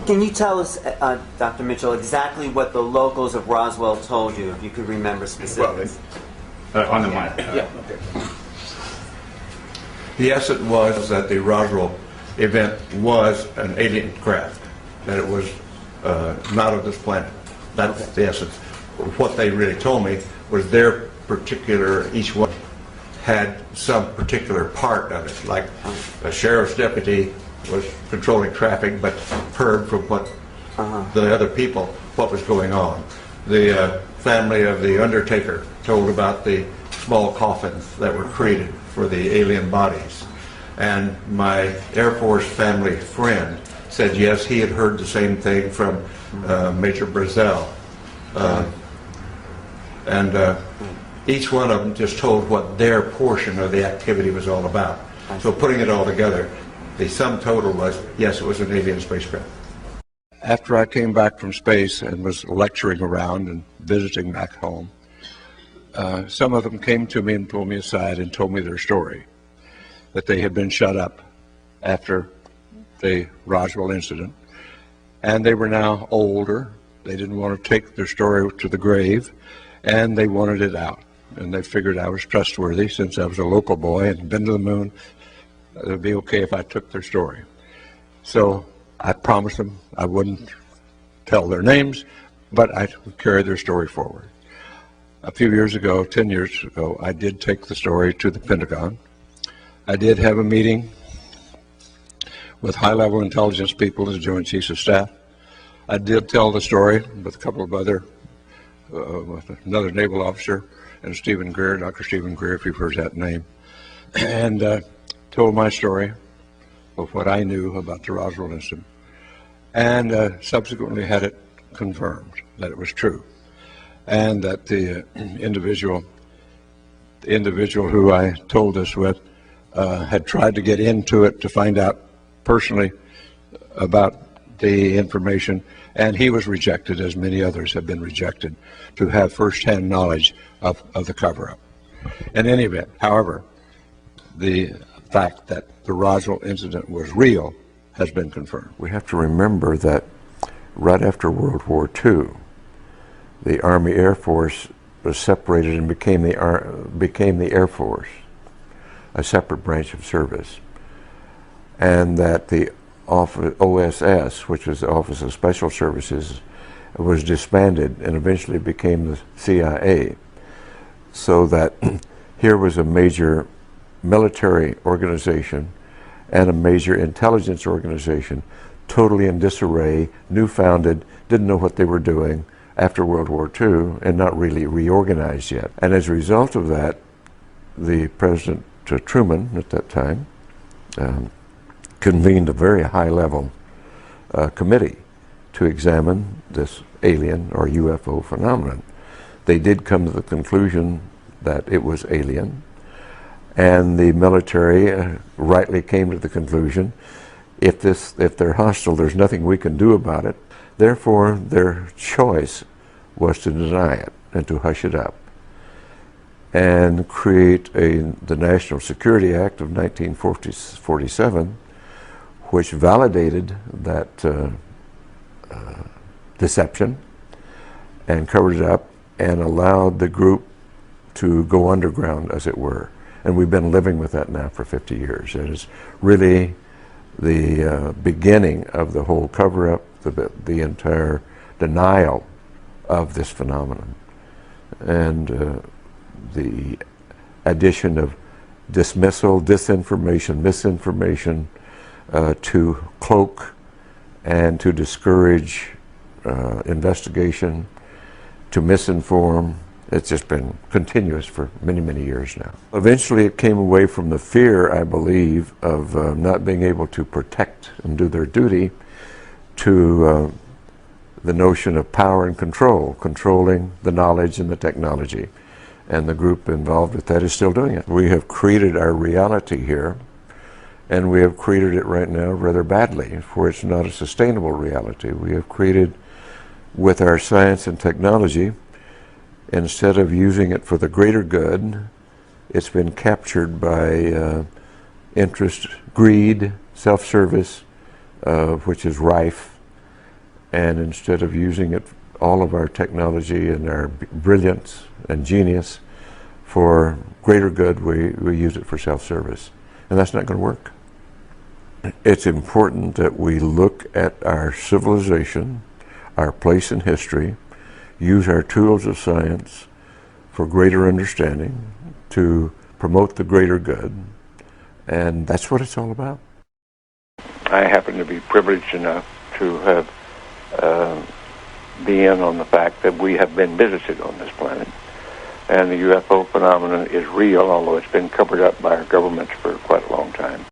Can you tell us, Dr. Mitchell, exactly what the locals of Roswell told you, if you could remember specifics? On the mic. Yeah. Yes, it was that the Roswell event was an alien craft, that it was not of this planet. That's the essence. What they really told me was their particular, each one had some particular part of it, like a sheriff's deputy was controlling traffic but heard from what the other people what was going on. The family of the undertaker told about the small coffins that were created for the alien bodies. And my Air Force family friend said yes, he had heard the same thing from Major Brazel. Each one of them just told what their portion of the activity was all about. So putting it all together, the sum total was, yes, it was an alien spacecraft. After I came back from space and was lecturing around and visiting back home, some of them came to me and pulled me aside and told me their story, that they had been shut up after the Roswell incident, and they were now older. They didn't want to take their story to the grave, and they wanted it out. And they figured I was trustworthy since I was a local boy and been to the moon. It would be okay if I took their story. So I promised them I wouldn't tell their names, but I would carry their story forward. A few years ago, 10 years ago, I did take the story to the Pentagon. I did have a meeting with high-level intelligence people, the Joint Chiefs of Staff. I did tell the story with a couple of other, with another naval officer and Stephen Greer, Dr. Stephen Greer, if you've heard that name, and told my story of what I knew about the Roswell incident, and subsequently had it confirmed that it was true, and that the individual who I told this with had tried to get into it to find out personally about the information, and he was rejected, as many others have been rejected, to have first-hand knowledge of the cover-up. In any event, however, the fact that the Roswell incident was real has been confirmed. We have to remember that right after World War II, the Army Air Force was separated and became the Air Force, a separate branch of service, and that the OSS, which was the Office of Special Services, was disbanded and eventually became the CIA. So that here was a major military organization and a major intelligence organization totally in disarray, new-founded, didn't know what they were doing after World War II, and not really reorganized yet. And as a result of that, the President Truman at that time convened a very high-level committee to examine this alien or UFO phenomenon. They did come to the conclusion that it was alien, and the military rightly came to the conclusion, if they're hostile, there's nothing we can do about it. Therefore, their choice was to deny it and to hush it up and create the National Security Act of 1947, which validated that deception and covered it up and allowed the group to go underground, as it were. And we've been living with that now for 50 years. It is really the beginning of the whole cover-up, the entire denial of this phenomenon. And the addition of dismissal, disinformation, misinformation to cloak and to discourage investigation, to misinform. It's just been continuous for many, many years now. Eventually it came away from the fear, I believe, of not being able to protect and do their duty to the notion of power and control, controlling the knowledge and the technology. And the group involved with that is still doing it. We have created our reality here, and we have created it right now rather badly, for it's not a sustainable reality. We have created, with our science and technology, instead of using it for the greater good, it's been captured by interest, greed, self-service, which is rife, and instead of using it, all of our technology and our brilliance and genius for greater good, we use it for self-service. And that's not going to work. It's important that we look at our civilization, our place in history, use our tools of science for greater understanding, to promote the greater good, and that's what it's all about. I happen to be privileged enough to have be in on the fact that we have been visited on this planet, and the UFO phenomenon is real, although it's been covered up by our governments for quite a long time.